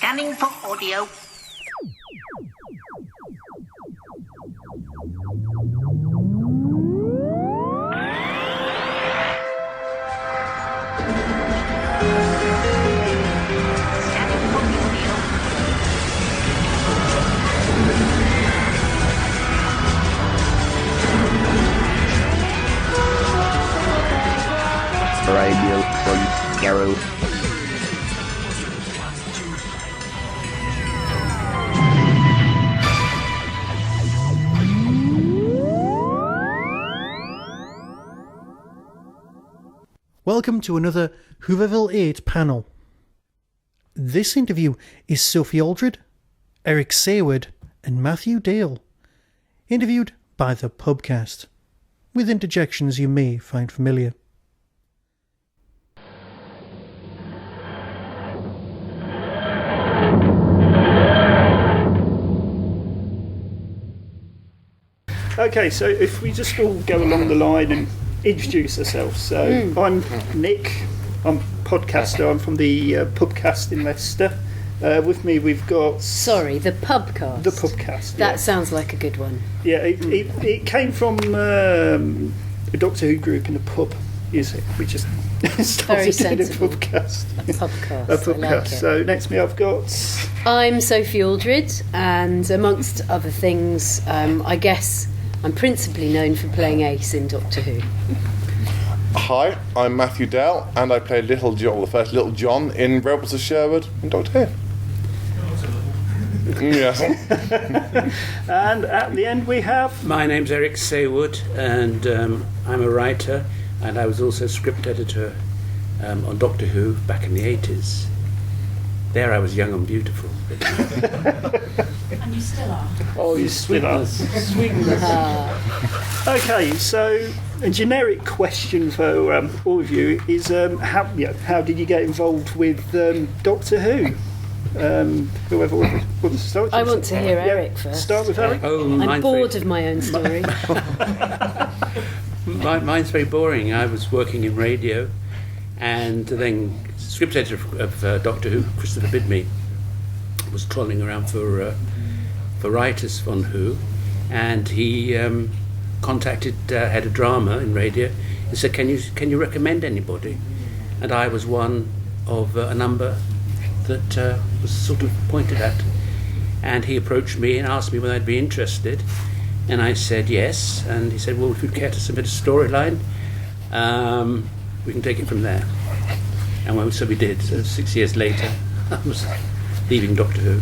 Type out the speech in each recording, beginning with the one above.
Scanning for audio. Scanning for audio. Radio from Garrow. Welcome to another Hooverville 8 panel. This interview is Sophie Aldred, Eric Saward and Matthew Dale, interviewed by the Pubcast, with interjections you may find familiar. Okay, so if we just all go along the line and introduce ourselves. So I'm Nick, I'm a podcaster, I'm from the Pubcast in Leicester. With me we've got... Sorry, the Pubcast. The Pubcast, That sounds like a good one. Yeah, it came from a Doctor Who group in a pub, we just started doing a Pubcast. A Pubcast. A Pubcast. I like it. So next to me I've got... I'm Sophie Aldred, and amongst other things, I guess I'm principally known for playing Ace in Doctor Who. Hi, I'm Matthew Dale, and I played Little John, the first Little John, in Rebels of Sherwood in Doctor Who. Yes. And at the end we have... My name's Eric Saward, and I'm a writer, and I was also script editor on Doctor Who back in the 80s. There I was young and beautiful. And you still are. Oh, you sweetness. Okay, so a generic question for all of you is how did you get involved with Doctor Who? Whoever wants to start. I want to hear Eric first. Start with Eric. I'm bored of my own story. Mine's very boring. I was working in radio, and then script editor of Doctor Who, Christopher Bidme, was trolling around for writers on Who, and he contacted head of drama in radio and said, "Can you recommend anybody?" And I was one of a number that was sort of pointed at. And he approached me and asked me whether I'd be interested, and I said yes. And he said, "Well, if you'd care to submit a storyline, we can take it from there." And so we did. So 6 years later, I was leaving Doctor Who.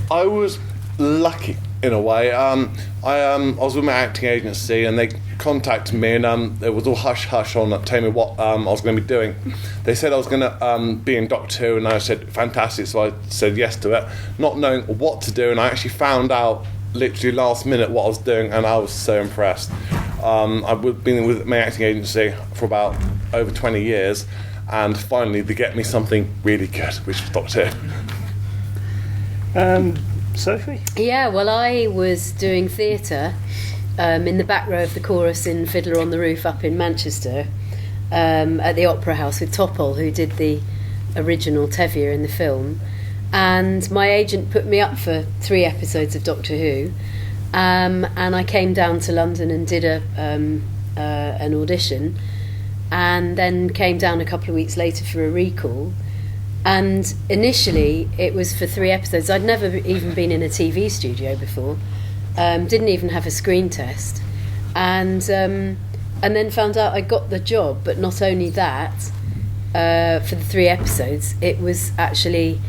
I was lucky in a way. I was with my acting agency, and they contacted me, and it was all hush hush on telling me what I was going to be doing. They said I was going to be in Doctor Who, and I said fantastic, so I said yes to it, not knowing what to do. And I actually found out literally last minute what I was doing, and I was so impressed. I've been with my acting agency for about over 20 years, and finally they get me something really good, which was Doctor Who. Sophie? Yeah, well, I was doing theatre in the back row of the chorus in Fiddler on the Roof up in Manchester, at the Opera House with Topol, who did the original Tevye in the film. And my agent put me up for 3 episodes of Doctor Who, and I came down to London and did an audition, and then came down a couple of weeks later for a recall. And initially it was for 3 episodes. I'd never even been in a TV studio before, didn't even have a screen test, and then found out I got the job. But not only that, for the 3 episodes, it was actually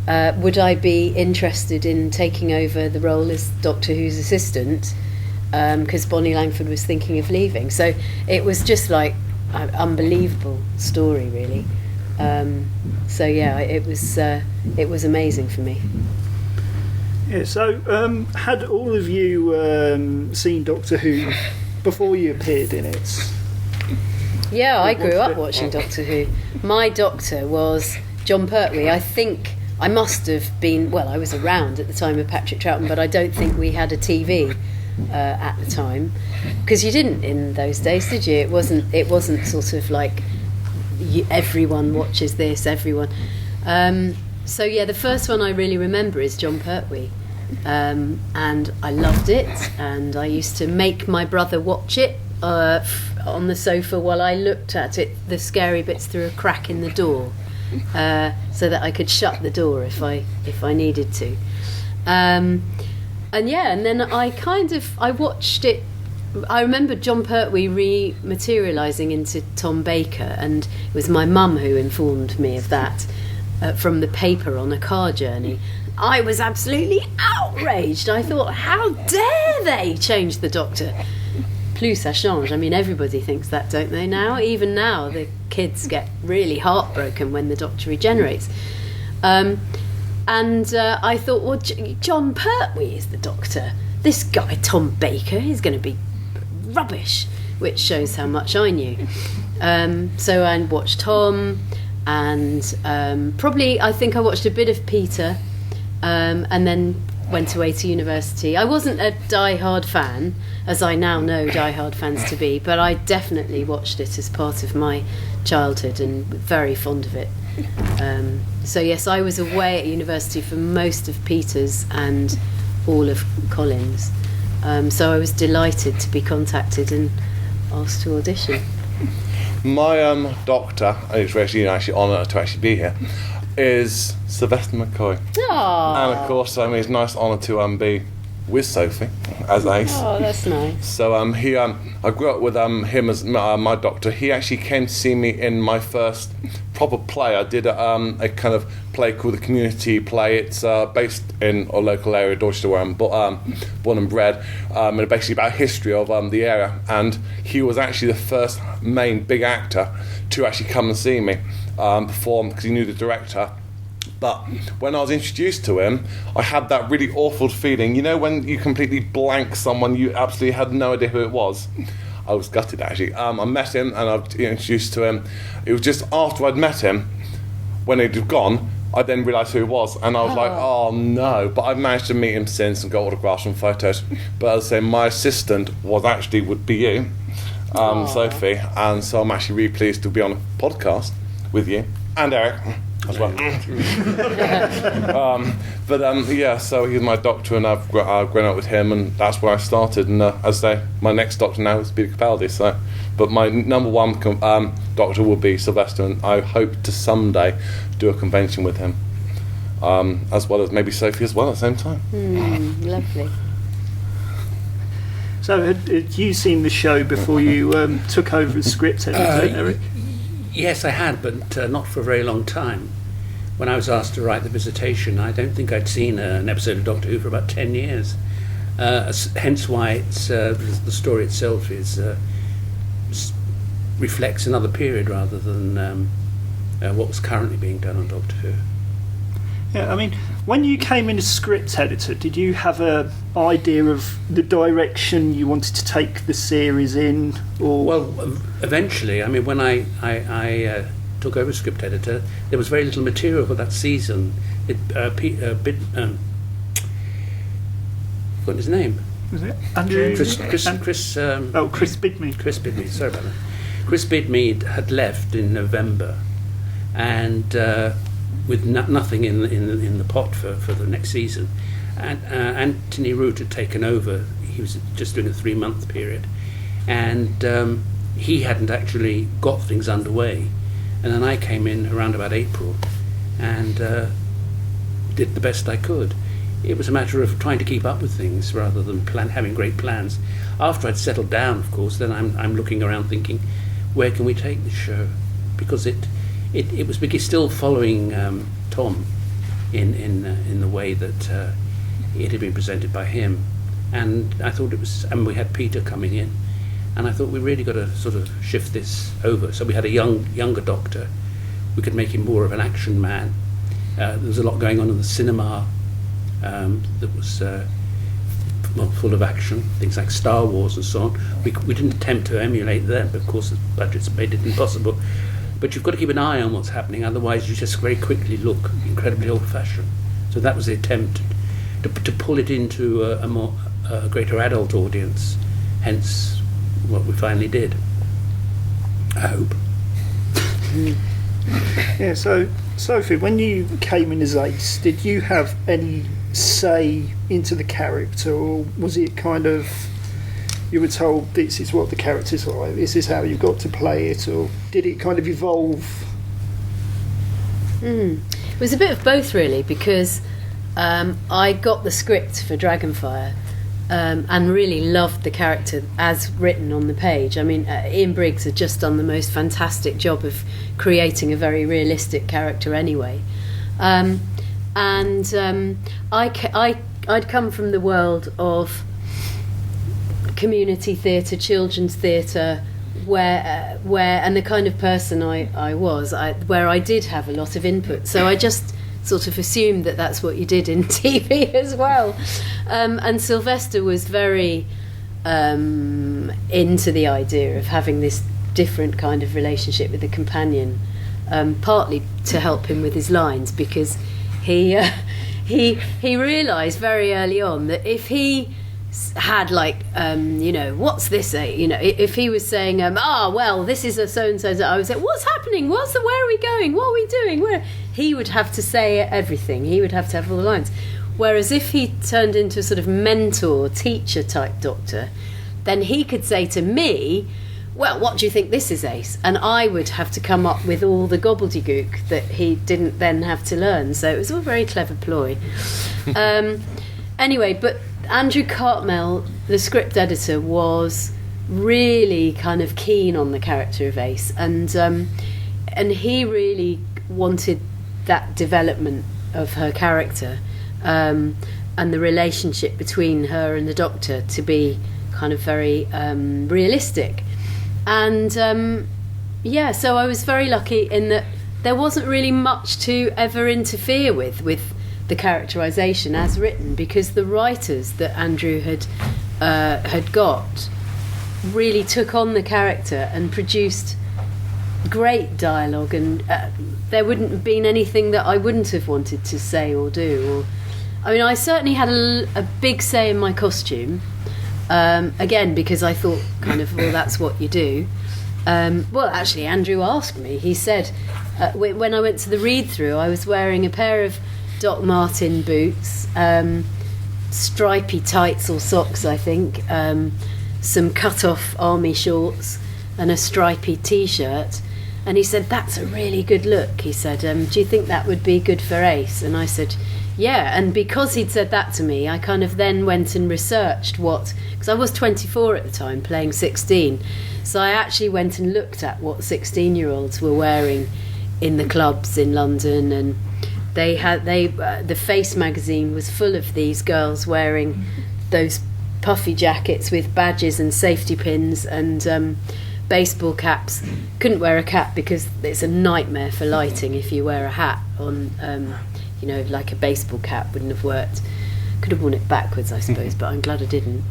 would I be interested in taking over the role as Doctor Who's assistant, because Bonnie Langford was thinking of leaving. So it was just like an unbelievable story, really. So yeah, it was amazing for me. Yeah, so had all of you seen Doctor Who before you appeared in it? Yeah, I grew up watching Doctor Who. My doctor was John Pertwee. I think I must have been, well, I was around at the time of Patrick Troughton, but I don't think we had a TV at the time, because you didn't in those days, did you? It wasn't sort of like everyone watches this, everyone. So yeah, the first one I really remember is John Pertwee, and I loved it, and I used to make my brother watch it on the sofa while I looked at it, the scary bits through a crack in the door, so that I could shut the door if I needed to. And then I watched it. I remember John Pertwee rematerialising into Tom Baker, and it was my mum who informed me of that from the paper on a car journey. I was absolutely outraged. I thought, how dare they change the Doctor? Plus ça change. I mean, everybody thinks that, don't they, now? Even now, the kids get really heartbroken when the Doctor regenerates. I thought, well, John Pertwee is the Doctor. This guy, Tom Baker, he's going to be rubbish, which shows how much I knew. So I watched Tom, and I think I watched a bit of Peter, and then went away to university. I wasn't a die-hard fan, as I now know die-hard fans to be, but I definitely watched it as part of my childhood and very fond of it. So yes, I was away at university for most of Peter's and all of Colin's. So I was delighted to be contacted and asked to audition. My doctor, it's actually an honour to actually be here, is Sylvester McCoy. Aww. And of course, it's a nice honour to be with Sophie as Ace. Oh, that's nice. So I grew up with him as my doctor. He actually came to see me in my first proper play. I did a kind of play called the Community Play. It's based in a local area, Dorchester, where I'm born and bred, and it's basically about history of the area. And he was actually the first main big actor to actually come and see me perform, because he knew the director. But when I was introduced to him, I had that really awful feeling. You know, when you completely blank someone, you absolutely had no idea who it was. I was gutted, actually. I met him and I was introduced to him. It was just after I'd met him, when he'd gone, I then realised who he was. And I was like, oh no. But I've managed to meet him since and got autographs and photos. But as I say, my assistant would be you, Sophie. And so I'm actually really pleased to be on a podcast with you and Eric as well. So he's my doctor, and I've grown up with him, and that's where I started. And as I say, my next doctor now is Peter Capaldi. So, but my number one doctor will be Sylvester, and I hope to someday do a convention with him, as well as maybe Sophie as well at the same time. Lovely. So had you seen the show before you took over as script editor, Eric? Yes, I had, but not for a very long time. When I was asked to write The Visitation, I don't think I'd seen an episode of Doctor Who for about 10 years. Hence why it's, the story itself reflects another period rather than what was currently being done on Doctor Who. Yeah, I mean, when you came in as script editor, did you have an idea of the direction you wanted to take the series in? Or well, eventually, I mean, when I took over script editor, there was very little material for that season. What his name? Was it Andrew? Chris Bidmead. Chris Bidmead, sorry about that. Chris Bidmead had left in November, and with nothing in the pot for the next season. And Anthony Root had taken over. He was just doing a 3-month period, and he hadn't actually got things underway. And then I came in around about April and did the best I could. It was a matter of trying to keep up with things rather than having great plans. After I'd settled down, of course, then I'm looking around thinking, where can we take this show? Because it was still following Tom in the way that it had been presented by him, and I thought it was. And we had Peter coming in, and I thought we really got to sort of shift this over. So we had a younger Doctor. We could make him more of an action man. There was a lot going on in the cinema that was full of action, things like Star Wars and so on. We didn't attempt to emulate them, but of course the budgets made it impossible. But you've got to keep an eye on what's happening, otherwise you just very quickly look incredibly old-fashioned. So that was the attempt to pull it into a greater adult audience, hence what we finally did, I hope. Yeah, so Sophie, when you came in as Ace, did you have any say into the character, or was it kind of you were told this is what the character's like, this is how you've got to play it, or did it kind of evolve? It was a bit of both, really, because I got the script for Dragonfire and really loved the character as written on the page. I mean, Ian Briggs had just done the most fantastic job of creating a very realistic character anyway. I'd come from the world of community theatre, children's theatre, where and the kind of person I was, where I did have a lot of input. So I just sort of assumed that that's what you did in TV as well. And Sylvester was very into the idea of having this different kind of relationship with the companion, partly to help him with his lines, because he realised very early on that if he had what's this, if he was saying well, this is a so-and-so, I would say, what's happening, where are we going, what are we doing, he would have to say everything, he would have to have all the lines. Whereas if he turned into a sort of mentor, teacher type doctor, then he could say to me, well, what do you think this is, Ace? And I would have to come up with all the gobbledygook that he didn't then have to learn. So it was all a very clever ploy. Anyway, but Andrew Cartmel, the script editor, was really kind of keen on the character of Ace, and he really wanted that development of her character, and the relationship between her and the Doctor to be kind of very realistic. And so I was very lucky in that there wasn't really much to ever interfere with the characterisation as written, because the writers that Andrew had got really took on the character and produced great dialogue, and there wouldn't have been anything that I wouldn't have wanted to say or do. I mean, I certainly had a big say in my costume, again, because I thought kind of, well, that's what you do. Well, actually, Andrew asked me. He said, when I went to the read-through, I was wearing a pair of Doc Martin boots, stripy tights or socks, I think, some cut-off army shorts and a stripy T-shirt. And he said, that's a really good look. He said, do you think that would be good for Ace? And I said, yeah. And because he'd said that to me, I kind of then went and researched because I was 24 at the time, playing 16. So I actually went and looked at what 16-year-olds were wearing in the clubs in London, and the Face magazine was full of these girls wearing those puffy jackets with badges and safety pins and baseball caps. Couldn't wear a cap because it's a nightmare for lighting if you wear a hat on, like a baseball cap wouldn't have worked. Could have worn it backwards, I suppose, but I'm glad I didn't.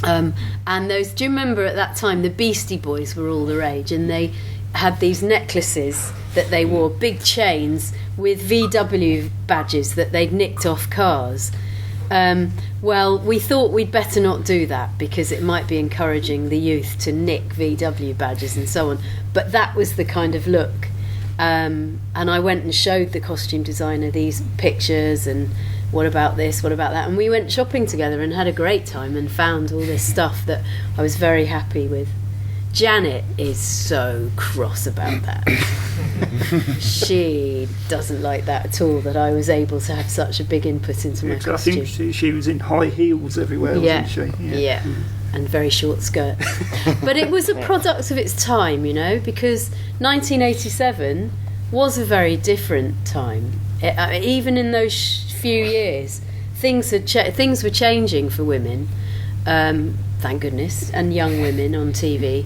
And do you remember at that time the Beastie Boys were all the rage, and they had these necklaces that they wore, big chains with VW badges that they'd nicked off cars. Well, we thought we'd better not do that because it might be encouraging the youth to nick VW badges and so on. But that was the kind of look. And I went and showed the costume designer these pictures and what about this, what about that? And we went shopping together and had a great time and found all this stuff that I was very happy with. Janet is so cross about that. She doesn't like that at all, that I was able to have such a big input into my costume. I think she was in high heels everywhere, wasn't she? Yeah. And very short skirts. But it was a product of its time, because 1987 was a very different time. Even in those few years, things were changing for women, thank goodness, and young women on TV.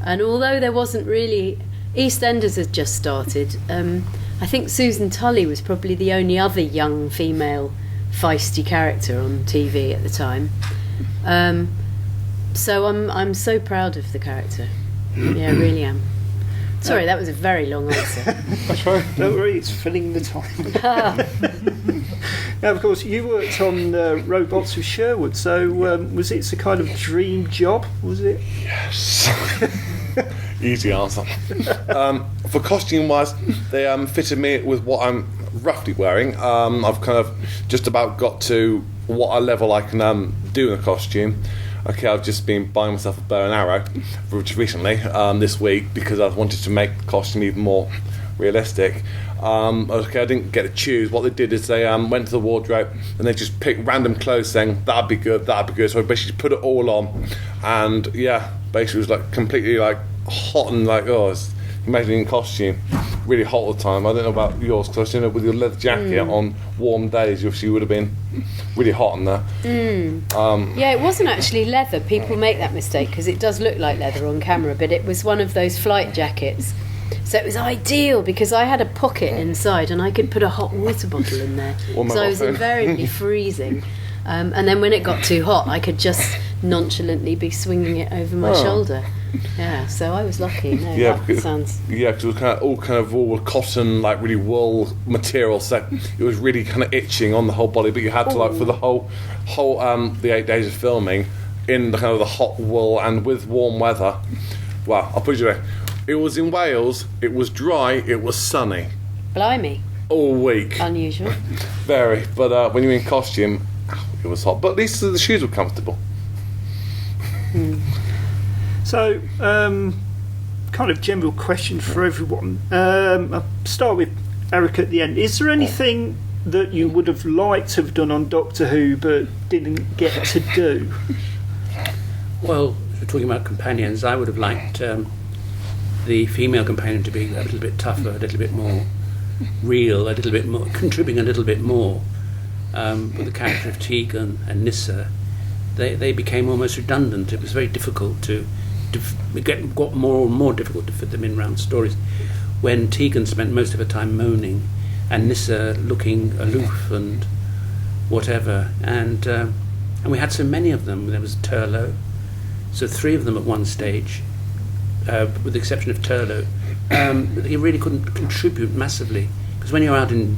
And although there wasn't really... EastEnders had just started. I think Susan Tully was probably the only other young female feisty character on TV at the time. So I'm so proud of the character. Yeah, I really am. Sorry, that was a very long answer. That's right. Don't worry, it's filling the time. Now, of course, you worked on Robots with Sherwood, so was it a kind of dream job, was it? Yes. Easy answer. For costume wise, they fitted me with what I'm roughly wearing. I've kind of just about got to what level I can do in a costume. Okay, I've just been buying myself a bow and arrow recently, this week, because I wanted to make the costume even more realistic. Okay, I didn't get to choose. What they did is they went to the wardrobe and they just picked random clothes saying, that'd be good. So I basically put it all on, and yeah, basically it was like completely like hot and like, imagine in costume, really hot all the time. I don't know about yours, because I was doing it with your leather jacket on warm days. Obviously, you would have been really hot in there. Yeah, it wasn't actually leather. People make that mistake because it does look like leather on camera, but it was one of those flight jackets. So it was ideal because I had a pocket inside and I could put a hot water bottle in there. So I was invariably freezing. And then when it got too hot, I could just nonchalantly be swinging it over my shoulder. Yeah, so I was lucky. No, yeah, that because, sounds... yeah, because it was all cotton, like really wool material. So it was really kind of itching on the whole body. But you had to like for the whole the 8 days of filming in the kind of the hot wool and with warm weather. Wow, I'll put it away. It was in Wales. It was dry. It was sunny. Blimey. All week. Unusual. Very. But when you're in costume, it was hot. But at least the shoes were comfortable. So, kind of general question for everyone. I'll start with Eric at the end. Is there anything that you would have liked to have done on Doctor Who but didn't get to do? Well, if we're talking about companions, I would have liked the female companion to be a little bit tougher, a little bit more real, a little bit more, contributing a little bit more. With the character of Tegan and Nyssa, they became almost redundant. It was very difficult it got more and more difficult to fit them in round stories. When Tegan spent most of her time moaning, and Nyssa looking aloof and whatever, and we had so many of them. There was Turlough, so 3 of them at one stage, with the exception of Turlough. He really couldn't contribute massively, because when you're out in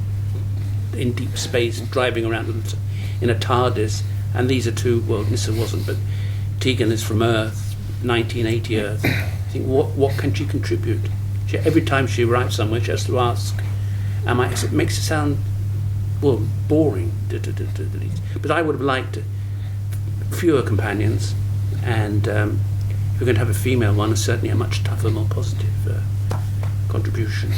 deep space driving around in a TARDIS, and these are 2, well, Nyssa wasn't, but Tegan is from Earth, 1980 Earth. I think, what can she contribute? Every time she arrives somewhere, she has to ask, it makes it sound, well, boring. But I would have liked fewer companions, and if we're going to have a female one, certainly a much tougher, more positive contribution.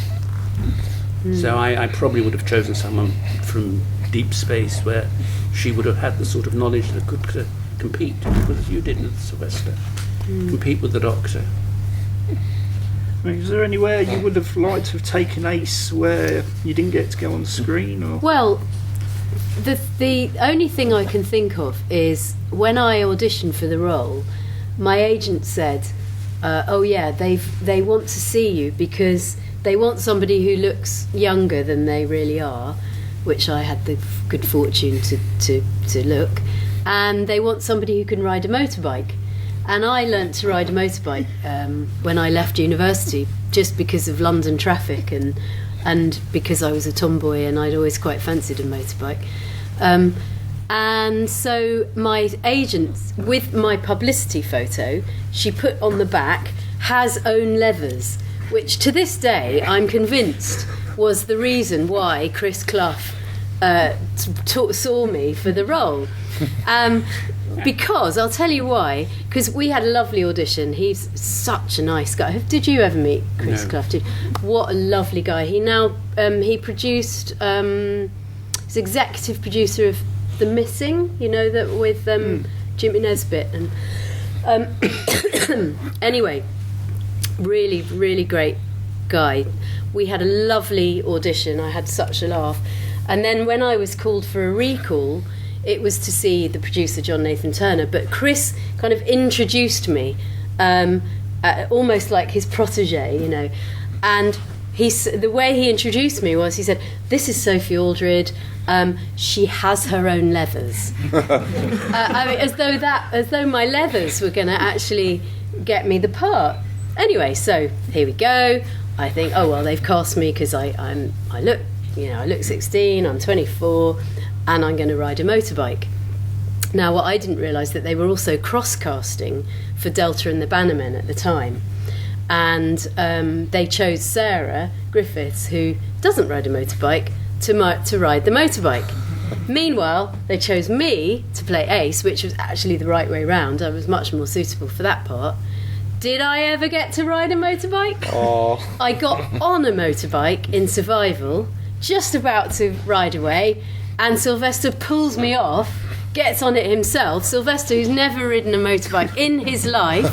So I probably would have chosen someone from deep space where she would have had the sort of knowledge that could compete, as you did with Sylvester, compete with the Doctor. I mean, is there anywhere you would have liked to have taken Ace where you didn't get to go on the screen? Or? Well, the only thing I can think of is when I auditioned for the role, my agent said, they want to see you because they want somebody who looks younger than they really are, which I had the good fortune to look, and they want somebody who can ride a motorbike. And I learnt to ride a motorbike when I left university, just because of London traffic and because I was a tomboy and I'd always quite fancied a motorbike. And so my agent, with my publicity photo, she put on the back, has own leathers, which to this day I'm convinced was the reason why Chris Clough saw me for the role. Because, I'll tell you why, because we had a lovely audition. He's such a nice guy. Did you ever meet Chris Clough? What a lovely guy. He now, he produced, he's executive producer of The Missing, you know, that with Jimmy Nesbitt. And anyway, really, really great guy. We had a lovely audition. I had such a laugh. And then when I was called for a recall, it was to see the producer, John Nathan Turner, but Chris kind of introduced me, almost like his protege, you know. And the way he introduced me was, he said, "This is Sophie Aldred. She has her own leathers." I mean, as though my leathers were going to actually get me the part. Anyway, so here we go. I think, oh well, they've cast me because I look 16. I'm 24. And I'm going to ride a motorbike. Now, what I didn't realise that they were also cross-casting for Delta and the Bannermen at the time. and they chose Sarah Griffiths, who doesn't ride a motorbike, to ride the motorbike. Meanwhile, they chose me to play Ace, which was actually the right way round. I was much more suitable for that part. Did I ever get to ride a motorbike? Oh. I got on a motorbike in Survival, just about to ride away, and Sylvester pulls me off, gets on it himself. Sylvester, who's never ridden a motorbike in his life,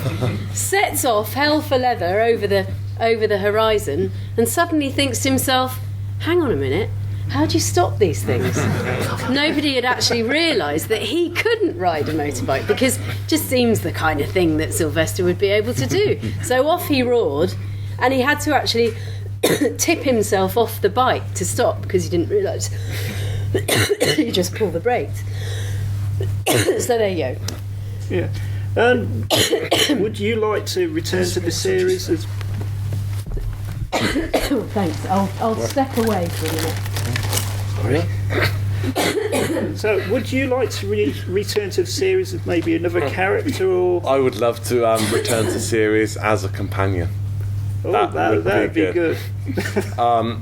sets off hell for leather over the horizon, and suddenly thinks to himself, hang on a minute, how do you stop these things? Nobody had actually realised that he couldn't ride a motorbike, because it just seems the kind of thing that Sylvester would be able to do. So off he roared, and he had to actually tip himself off the bike to stop, because he didn't realise you just pull the brakes. So there you go. Yeah. Would you like to return to the series as... Thanks. I'll step away for a minute. So, would you like to return to the series as maybe another character, or... I would love to return to the series as a companion. Oh, that would be good. One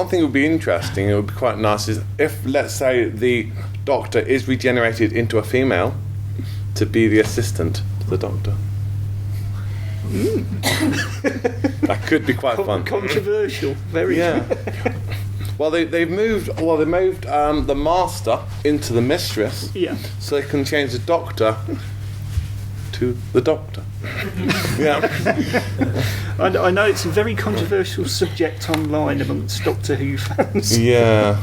thing that would be interesting, it would be quite nice, is if, let's say, the Doctor is regenerated into a female, to be the assistant to the Doctor. That could be quite fun. Controversial, very. Yeah. Well, they moved the Master into the Mistress. Yeah. So they can change the Doctor to the Doctor. Yeah. I know it's a very controversial subject online amongst Doctor Who fans. Yeah.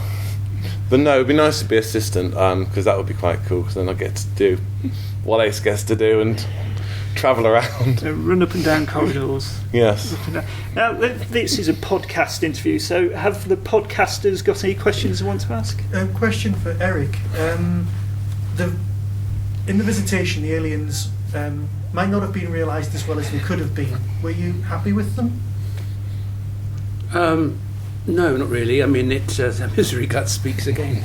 But no, it'd be nice to be assistant, because that would be quite cool, because then I get to do what Ace gets to do and travel around. Run up and down corridors. Yes. Now, this is a podcast interview, so have the podcasters got any questions they want to ask? Question for Eric. In the Visitation, the aliens might not have been realised as well as they could have been. Were you happy with them? No, not really. I mean, misery gut speaks again.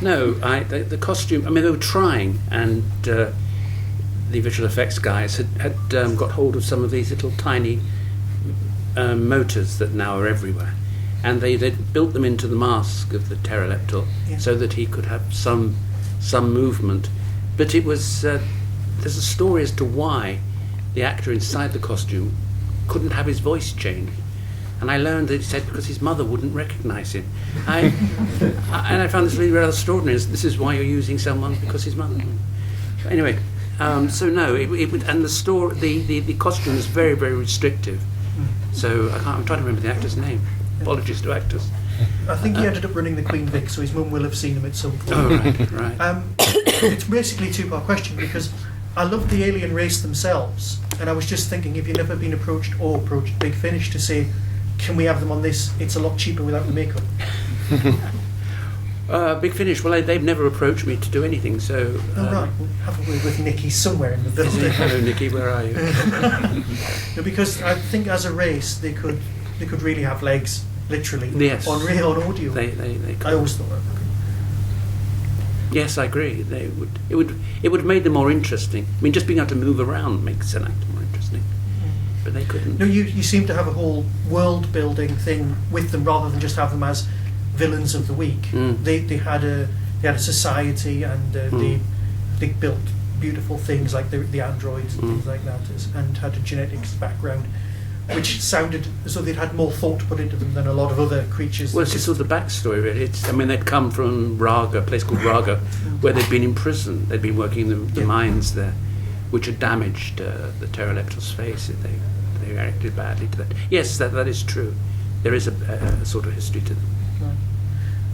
No, the costume. I mean, they were trying, and the visual effects guys had got hold of some of these little tiny motors that now are everywhere, and they built them into the mask of the pteroleptal, so that he could have some movement. But it was there's a story as to why the actor inside the costume couldn't have his voice changed. And I learned that he said because his mother wouldn't recognise him. And I found this really rather extraordinary. This is why you're using someone, because his mother. Anyway, so no, it would, and the costume was very, very restrictive. So I'm trying to remember the actor's name. Apologies to actors. I think he ended up running the Queen Vic, so his mum will have seen him at some point. Oh, right. It's basically a two-part question, because I love the alien race themselves, and I was just thinking, if you've never been approached Big Finish to say, can we have them on this? It's a lot cheaper without the makeup. Big Finish. Well, they've never approached me to do anything. So. Right. We'll have a word with Nikki somewhere in the building. Hello, Nikki. Where are you? No, because I think as a race they could really have legs, literally. Yes. On audio. They could. I always thought that. Yes, I agree. They would. It would have made them more interesting. I mean, just being able to move around makes an actor more interesting. But they couldn't. No, you seem to have a whole world building thing with them rather than just have them as villains of the week. They had a society, and they built beautiful things like the androids and things like that, and had a genetics background, which sounded as though they'd had more thought put into them than a lot of other creatures. Well, it's just sort of the backstory really. They'd come from Raga, a place called Raga, where they'd been in prison. They'd been working in the mines there, which had damaged the pteroleptal's face. They reacted badly to that. Yes, that is true. There is a sort of history to them. Right.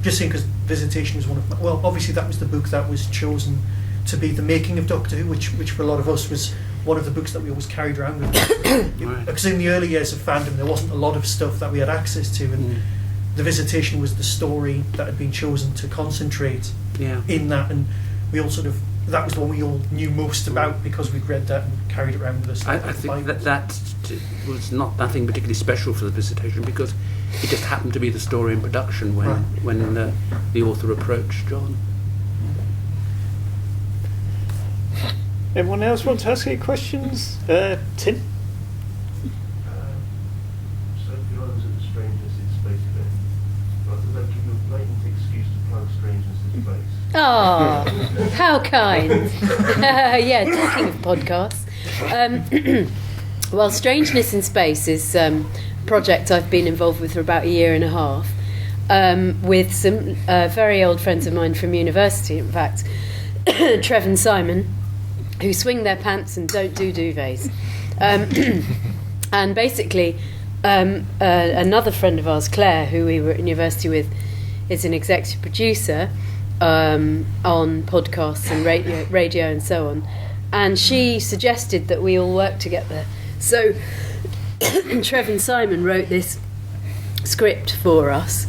Just saying, because Visitation was one of my... Well, obviously that was the book that was chosen to be the making of Doctor Who, which for a lot of us was one of the books that we always carried around with us. Right. Because in the early years of fandom, there wasn't a lot of stuff that we had access to, and the Visitation was the story that had been chosen to concentrate in that, and we all sort of... That was the one we all knew most about because we'd read that and carried it around with us. I think that was nothing particularly special for the Visitation, because it just happened to be the story in production when the author approached John. Anyone else want to ask any questions? Tim? Sophie Aldred at the Strangeness in Space bit. But does that give you a blatant excuse to plug Strangeness in Space? Oh, how kind. Yeah, talking of podcasts. Well, Strangeness in Space is a project I've been involved with for about a year and a half, with some very old friends of mine from university, in fact, Trev and Simon, who swing their pants and don't do duvets. And basically, another friend of ours, Claire, who we were at university with, is an executive producer on podcasts and radio and so on. And she suggested that we all work together. So Trev and Simon wrote this script for us,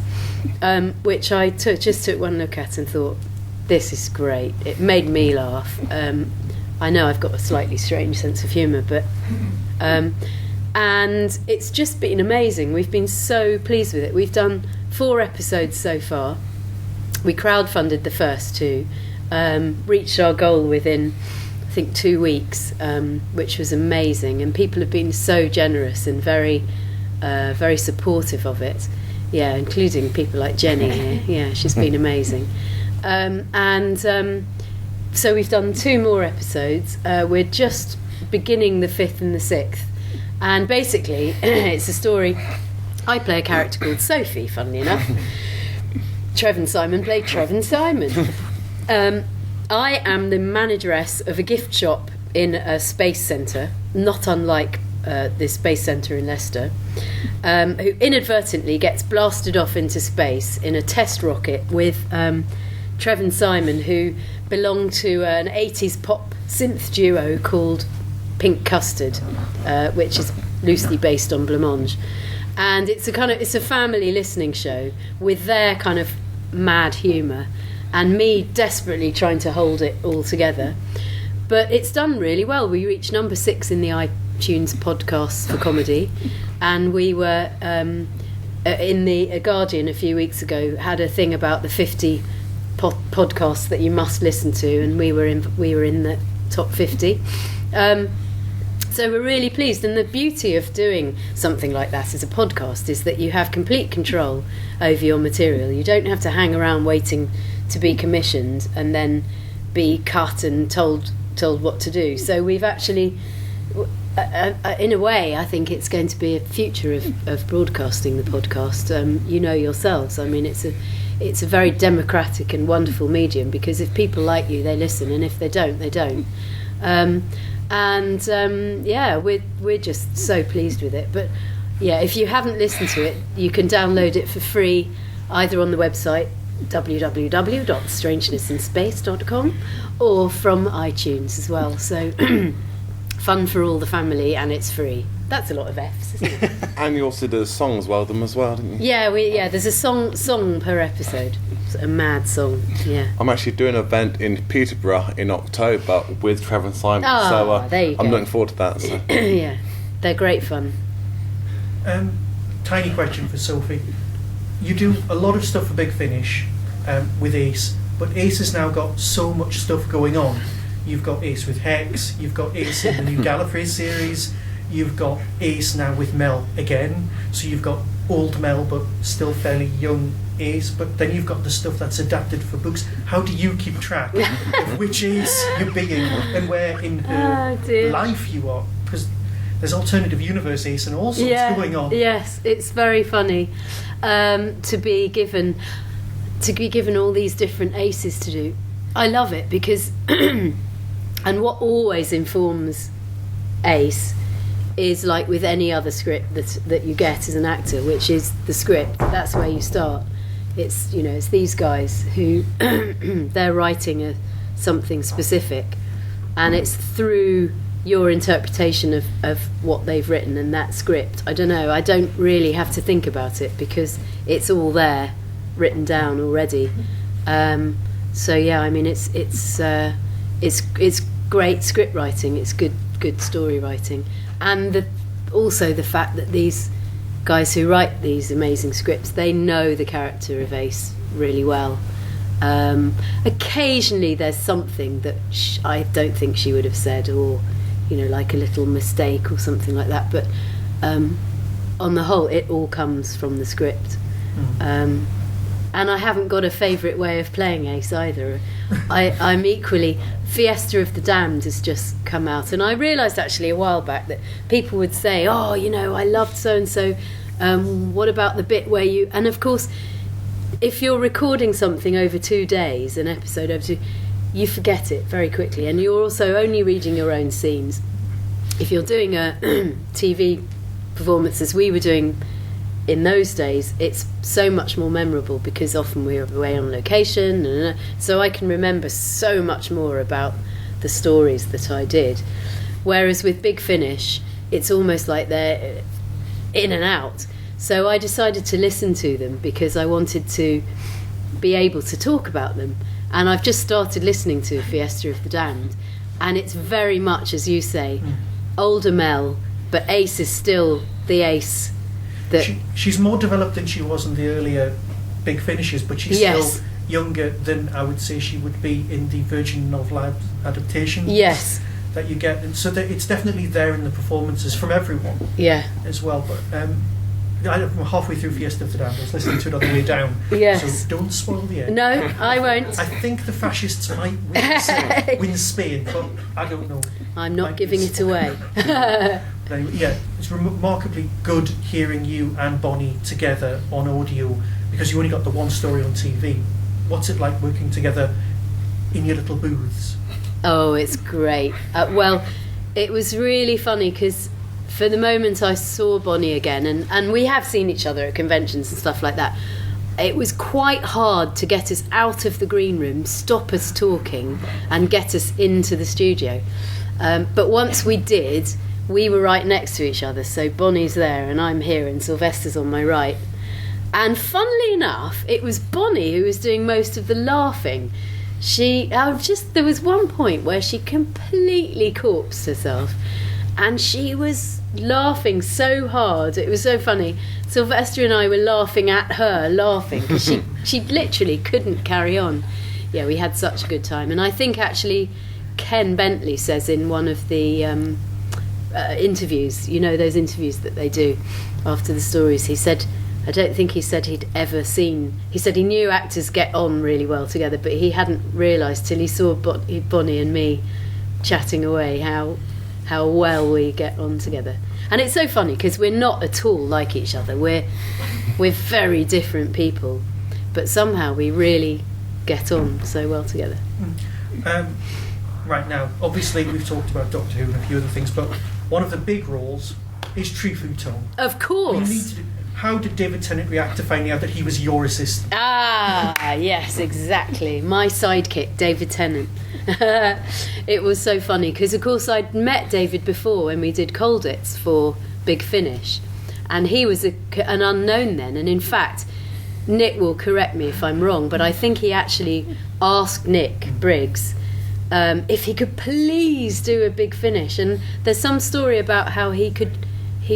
which I just took one look at and thought, this is great. It made me laugh. I know I've got a slightly strange sense of humour, but and it's just been amazing. We've been so pleased with it. We've done 4 episodes so far. We crowdfunded the first 2, reached our goal within, I think, 2 weeks, which was amazing. And people have been so generous and very, very supportive of it. Yeah, including people like Jenny here. Yeah, she's been amazing. So we've done 2 more episodes. We're just beginning the 5th and the 6th. And basically, it's a story. I play a character called Sophie, funnily enough. Trev and Simon play Trev and Simon. I am the manageress of a gift shop in a space centre, not unlike this space centre in Leicester, who inadvertently gets blasted off into space in a test rocket with Trev and Simon, who belong to an 80s pop synth duo called Pink Custard, which is loosely based on Blancmange. And it's a family listening show with their kind of mad humour and me desperately trying to hold it all together. But it's done really well. We reached number 6 in the iTunes podcasts for comedy, and we were in the Guardian a few weeks ago had a thing about the 50 podcasts that you must listen to, and we were in the top 50. So we're really pleased, and the beauty of doing something like that as a podcast is that you have complete control over your material. You don't have to hang around waiting to be commissioned and then be cut and told what to do. So we've actually, in a way, I think it's going to be a future of broadcasting the podcast. You know yourselves. I mean, it's a very democratic and wonderful medium, because if people like you, they listen, and if they don't, they don't. Yeah, we're just so pleased with it. But yeah, if you haven't listened to it, you can download it for free either on the website www.strangenessinspace.com or from iTunes as well. So fun for all the family, and it's free. That's a lot of F's, isn't it? And you also did a song as well, didn't you? Yeah, there's a song per episode. It's a mad song. Yeah. I'm actually doing an event in Peterborough in October with Trevor and Simon, so there you I'm go. looking forward to that. So. Yeah, they're great fun. Tiny question for Sophie. You do a lot of stuff for Big Finish with Ace, but Ace has now got so much stuff going on. You've got Ace with Hex, you've got Ace in the new Gallifrey series, you've got Ace now with Mel again, so you've got old Mel but still fairly young Ace, but then you've got the stuff that's adapted for books. How do you keep track of which Ace you're being and where in her life you are? Because there's alternative universe Ace and all sorts going on. Yes, it's very funny to be given all these different aces to do. I love it because and what always informs Ace is, like with any other script that you get as an actor, which is the script. That's where you start. It's it's these guys who they're writing something specific, and it's through your interpretation of what they've written and that script. I don't know. I don't really have to think about it because it's all there, written down already. So yeah, I mean it's great script writing. It's good story writing, and also the fact that these guys who write these amazing scripts, they know the character of Ace really well, Occasionally there's something that I don't think she would have said, or like a little mistake or something like that, but on the whole it all comes from the script. And I haven't got a favourite way of playing Ace either. I'm equally... Fiesta of the Damned has just come out, and I realised actually a while back that people would say, oh, I loved so-and-so, what about the bit where you... And of course, if you're recording something over 2 days, an episode over 2, you forget it very quickly, and you're also only reading your own scenes. If you're doing a TV performance, as we were doing in those days, it's so much more memorable because often we're away on location, so I can remember so much more about the stories that I did. Whereas with Big Finish, it's almost like they're in and out. So I decided to listen to them because I wanted to be able to talk about them. And I've just started listening to Fiesta of the Damned, and it's very much, as you say, older Mel, but Ace is still the Ace. She's more developed than she was in the earlier Big Finishes, but she's still younger than I would say she would be in the Virgin novel adaptation. Yes. That you get, and so that it's definitely there in the performances from everyone. Yeah. As well, but I'm halfway through Fiesta of the Damned. I was listening to it on the way down. Yes. So don't spoil the end. No, I won't. I think the fascists might win Spain, but I don't know. I'm not giving it away. But anyway, yeah, it's remarkably good hearing you and Bonnie together on audio, because you only got the one story on TV. What's it like working together in your little booths? Oh, it's great. Well, it was really funny because for the moment I saw Bonnie again, and we have seen each other at conventions and stuff like that. It was quite hard to get us out of the green room, stop us talking, and get us into the studio. But once we did, we were right next to each other. So Bonnie's there and I'm here and Sylvester's on my right. And funnily enough, it was Bonnie who was doing most of the laughing. There was one point where she completely corpsed herself, and she was laughing so hard. It was so funny. Sylvester and I were laughing at her, because she literally couldn't carry on. Yeah, we had such a good time. And I think actually Ken Bentley says in one of the interviews, those interviews that they do after the stories, he said, I don't think he said he'd ever seen... He said he knew actors get on really well together, but he hadn't realised till he saw Bonnie and me chatting away how well we get on together. And it's so funny because we're not at all like each other. We're very different people, but somehow we really get on so well together. Right now, obviously we've talked about Doctor Who and a few other things, but one of the big roles is Trefu Tom. Of course. How did David Tennant react to finding out that he was your assistant? Yes, exactly. My sidekick, David Tennant. It was so funny because, of course, I'd met David before when we did Colditz for Big Finish, and he was an unknown then. And in fact, Nick will correct me if I'm wrong, but I think he actually asked Nick Briggs if he could please do a Big Finish. And there's some story about how he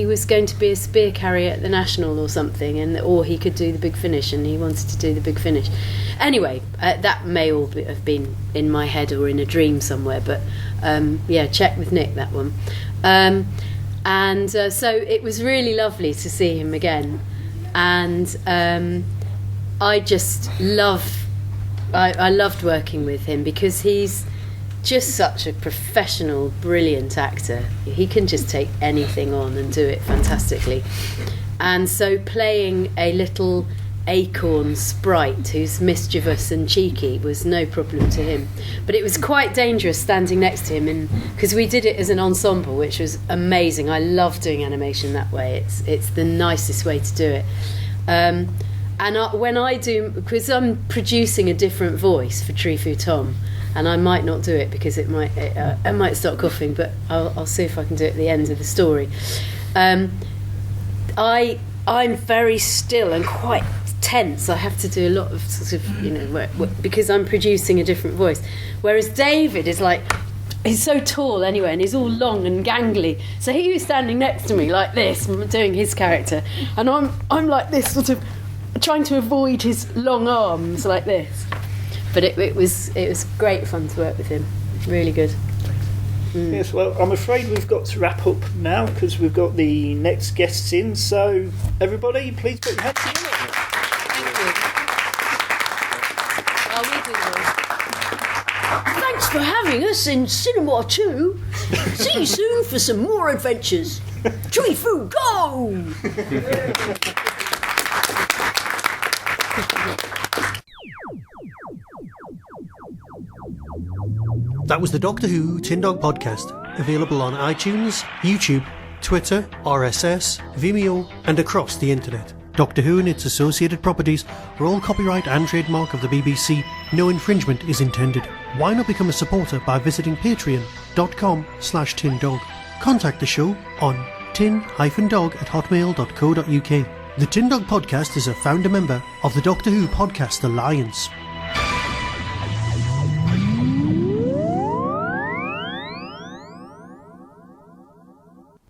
was going to be a spear carrier at the National or something, or he could do the Big Finish, and he wanted to do the Big Finish. Anyway, that may all have been in my head or in a dream somewhere, but check with Nick, that one. So it was really lovely to see him again, and I loved working with him because he's just such a professional, brilliant actor. He can just take anything on and do it fantastically. And so playing a little acorn sprite who's mischievous and cheeky was no problem to him. But it was quite dangerous standing next to him, because we did it as an ensemble, which was amazing. I love doing animation that way. It's the nicest way to do it. When I do, because I'm producing a different voice for Trefu Tom, and I might not do it because I might start coughing, but I'll see if I can do it at the end of the story. I'm very still and quite tense. I have to do a lot of sort of, because I'm producing a different voice. Whereas David is like, he's so tall anyway, and he's all long and gangly. So he was standing next to me like this, doing his character, and I'm like this, sort of trying to avoid his long arms like this. But it was great fun to work with him. Really good. Yes, well, I'm afraid we've got to wrap up now because we've got the next guests in. So, everybody, please put your hands together. Thank you. Oh, we do those. Thanks for having us in Cinema 2. See you soon for some more adventures. Chui Fu, go! That was the Doctor Who Tin Dog podcast, available on iTunes, YouTube, Twitter, RSS, Vimeo, and across the internet. Doctor Who and its associated properties are all copyright and trademark of the BBC. No infringement is intended. Why not become a supporter by visiting patreon.com/tindog. Contact the show on tin-dog@hotmail.co.uk. The Tin Dog podcast is a founder member of the Doctor Who Podcast Alliance.